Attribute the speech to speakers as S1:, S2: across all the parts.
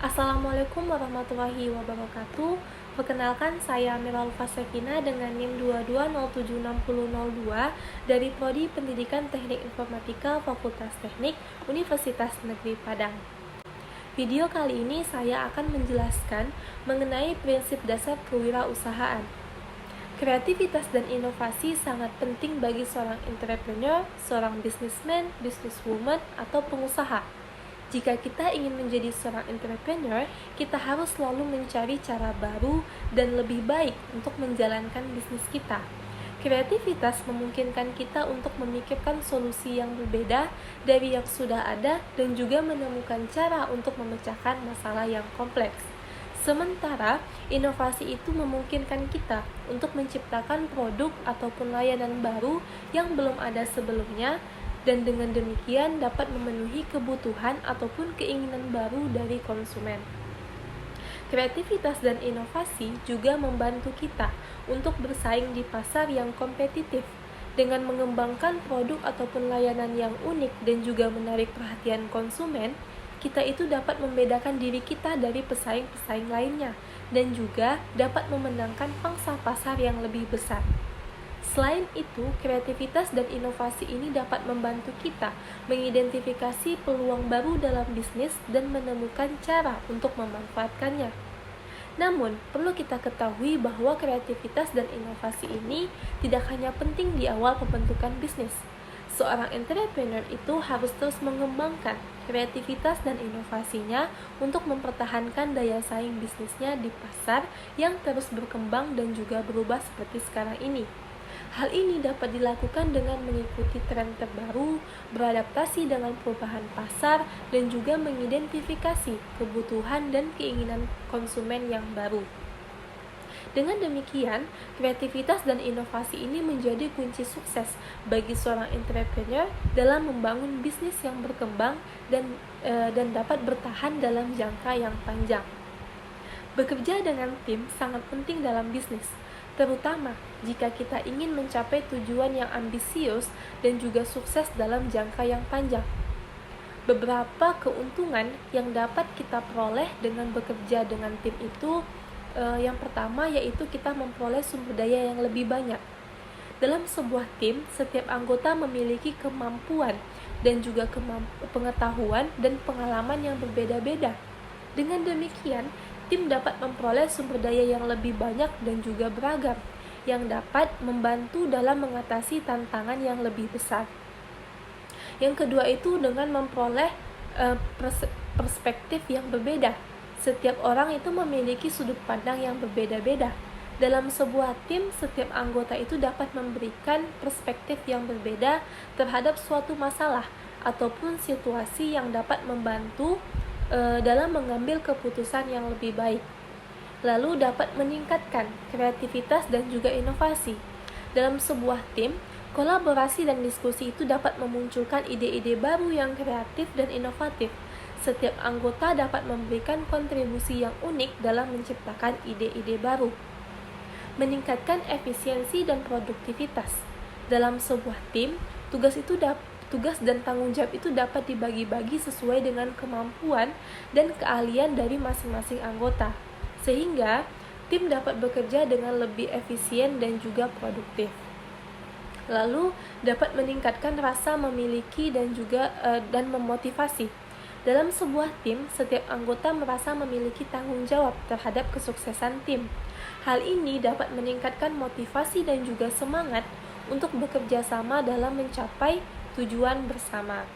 S1: Assalamualaikum warahmatullahi wabarakatuh. Perkenalkan, saya Miral Fasekina dengan NIM 22076002 dari Prodi Pendidikan Teknik Informatika Fakultas Teknik Universitas Negeri Padang. Video kali ini saya akan menjelaskan mengenai prinsip dasar kewirausahaan. Kreativitas dan inovasi sangat penting bagi seorang entrepreneur, seorang businessman, businesswoman, atau pengusaha. Jika kita ingin menjadi seorang entrepreneur, kita harus selalu mencari cara baru dan lebih baik untuk menjalankan bisnis kita. Kreativitas memungkinkan kita untuk memikirkan solusi yang berbeda dari yang sudah ada dan juga menemukan cara untuk memecahkan masalah yang kompleks. Sementara, inovasi itu memungkinkan kita untuk menciptakan produk ataupun layanan baru yang belum ada sebelumnya, dan dengan demikian dapat memenuhi kebutuhan ataupun keinginan baru dari konsumen. Kreativitas dan inovasi juga membantu kita untuk bersaing di pasar yang kompetitif. Dengan mengembangkan produk ataupun layanan yang unik dan juga menarik perhatian konsumen, kita itu dapat membedakan diri kita dari pesaing-pesaing lainnya dan juga dapat memenangkan pangsa pasar yang lebih besar. Selain itu, kreativitas dan inovasi ini dapat membantu kita mengidentifikasi peluang baru dalam bisnis dan menemukan cara untuk memanfaatkannya. Namun, perlu kita ketahui bahwa kreativitas dan inovasi ini tidak hanya penting di awal pembentukan bisnis. Seorang entrepreneur itu harus terus mengembangkan kreativitas dan inovasinya untuk mempertahankan daya saing bisnisnya di pasar yang terus berkembang dan juga berubah seperti sekarang ini. Hal ini dapat dilakukan dengan mengikuti tren terbaru, beradaptasi dengan perubahan pasar, dan juga mengidentifikasi kebutuhan dan keinginan konsumen yang baru. Dengan demikian, kreativitas dan inovasi ini menjadi kunci sukses bagi seorang entrepreneur dalam membangun bisnis yang berkembang dan dapat bertahan dalam jangka yang panjang. Bekerja dengan tim sangat penting dalam bisnis, terutama jika kita ingin mencapai tujuan yang ambisius dan juga sukses dalam jangka yang panjang. Beberapa keuntungan yang dapat kita peroleh dengan bekerja dengan tim itu, yang pertama yaitu kita memperoleh sumber daya yang lebih banyak. Dalam sebuah tim, setiap anggota memiliki kemampuan dan juga pengetahuan dan pengalaman yang berbeda-beda. Dengan demikian, tim dapat memperoleh sumber daya yang lebih banyak dan juga beragam, yang dapat membantu dalam mengatasi tantangan yang lebih besar. Yang kedua itu dengan memperoleh perspektif yang berbeda. Setiap orang itu memiliki sudut pandang yang berbeda-beda. Dalam sebuah tim, setiap anggota itu dapat memberikan perspektif yang berbeda terhadap suatu masalah ataupun situasi yang dapat membantu dalam mengambil keputusan yang lebih baik. Lalu dapat meningkatkan kreativitas dan juga inovasi. Dalam sebuah tim, kolaborasi dan diskusi itu dapat memunculkan ide-ide baru yang kreatif dan inovatif. Setiap anggota dapat memberikan kontribusi yang unik dalam menciptakan ide-ide baru. Meningkatkan efisiensi dan produktivitas. Dalam sebuah tim, tugas dan tanggung jawab itu dapat dibagi-bagi sesuai dengan kemampuan dan keahlian dari masing-masing anggota, sehingga tim dapat bekerja dengan lebih efisien dan juga produktif. Lalu dapat meningkatkan rasa memiliki dan juga memotivasi. Dalam sebuah tim, setiap anggota merasa memiliki tanggung jawab terhadap kesuksesan tim. Hal ini dapat meningkatkan motivasi dan juga semangat untuk bekerja sama dalam mencapai tujuan bersama.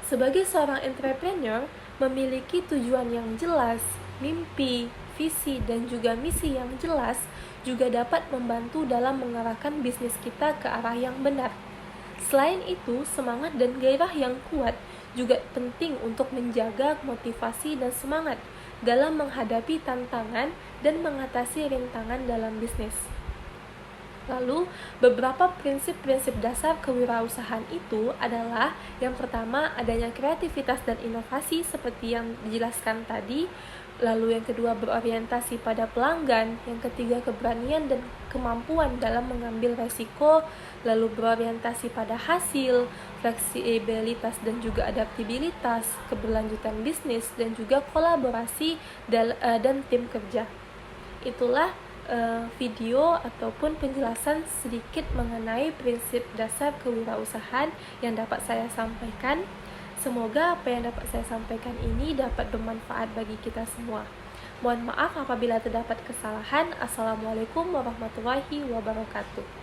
S1: Sebagai seorang entrepreneur, memiliki tujuan yang jelas, mimpi, visi, dan juga misi yang jelas juga dapat membantu dalam mengarahkan bisnis kita ke arah yang benar. Selain itu, semangat dan gairah yang kuat juga penting untuk menjaga motivasi dan semangat dalam menghadapi tantangan dan mengatasi rintangan dalam bisnis. Lalu, beberapa prinsip-prinsip dasar kewirausahaan itu adalah yang pertama, adanya kreativitas dan inovasi seperti yang dijelaskan tadi. Lalu yang kedua, berorientasi pada pelanggan. Yang ketiga, keberanian dan kemampuan dalam mengambil resiko. Lalu berorientasi pada hasil, fleksibilitas dan juga adaptabilitas, keberlanjutan bisnis, dan juga kolaborasi dan tim kerja. Itulah video ataupun penjelasan sedikit mengenai prinsip dasar kewirausahaan yang dapat saya sampaikan. Semoga apa yang dapat saya sampaikan ini dapat bermanfaat bagi kita semua. Mohon maaf apabila terdapat kesalahan. Assalamualaikum warahmatullahi wabarakatuh.